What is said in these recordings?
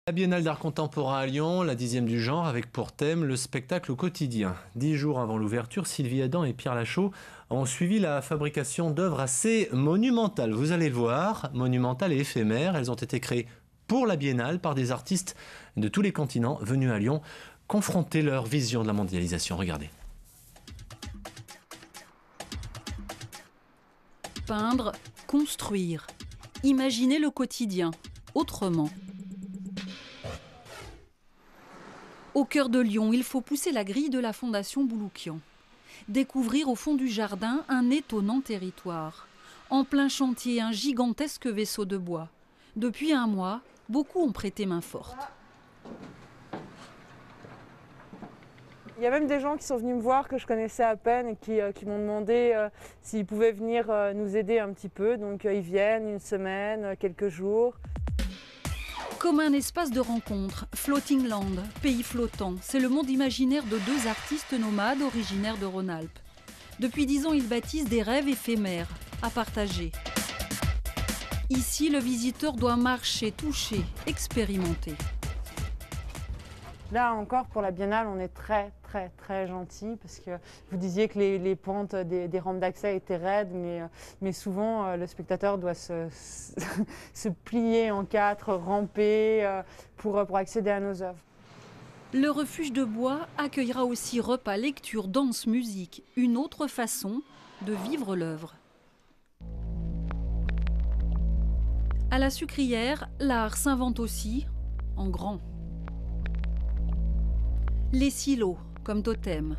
La Biennale d'art contemporain à Lyon, la 10e du genre, avec pour thème le spectacle au quotidien. 10 jours avant l'ouverture, Sylvie Adam et Pierre Lachaud ont suivi la fabrication d'œuvres assez monumentales. Vous allez le voir, monumentales et éphémères. Elles ont été créées pour la Biennale par des artistes de tous les continents venus à Lyon confronter leur vision de la mondialisation. Regardez. Peindre, construire, imaginer le quotidien autrement. Au cœur de Lyon, il faut pousser la grille de la Fondation Bouloukian. Découvrir au fond du jardin un étonnant territoire. En plein chantier, un gigantesque vaisseau de bois. Depuis un mois, beaucoup ont prêté main forte. Il y a même des gens qui sont venus me voir que je connaissais à peine et qui m'ont demandé s'ils pouvaient venir nous aider un petit peu. Donc ils viennent une semaine, quelques jours. Comme un espace de rencontre, Floating Land, pays flottant, c'est le monde imaginaire de deux artistes nomades originaires de Rhône-Alpes. Depuis 10 ans, ils bâtissent des rêves éphémères à partager. Ici, le visiteur doit marcher, toucher, expérimenter. Là encore, pour la Biennale, on est très gentil parce que vous disiez que les pentes des rampes d'accès étaient raides, mais souvent le spectateur doit se plier en quatre, ramper pour accéder à nos œuvres. Le refuge de bois accueillera aussi repas, lecture, danse, musique, une autre façon de vivre l'œuvre. À la Sucrière, l'art s'invente aussi en grand. Les silos comme totem.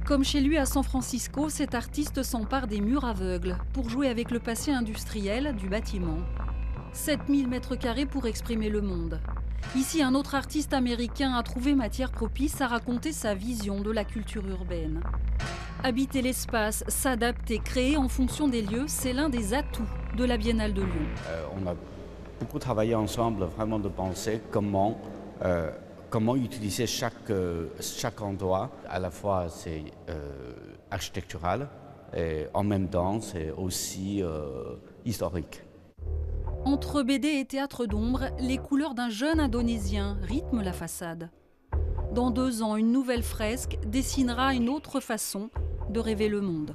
Comme chez lui à San Francisco, cet artiste s'empare des murs aveugles pour jouer avec le passé industriel du bâtiment. 7000 m² pour exprimer le monde. Ici, un autre artiste américain a trouvé matière propice à raconter sa vision de la culture urbaine. Habiter l'espace, s'adapter, créer en fonction des lieux, c'est l'un des atouts de la Biennale de Lyon. On a beaucoup travaillé ensemble, vraiment de penser comment utiliser chaque endroit. À la fois, c'est architectural et en même temps, c'est aussi historique. Entre BD et théâtre d'ombre, les couleurs d'un jeune Indonésien rythment la façade. Dans 2 ans, une nouvelle fresque dessinera une autre façon de rêver le monde.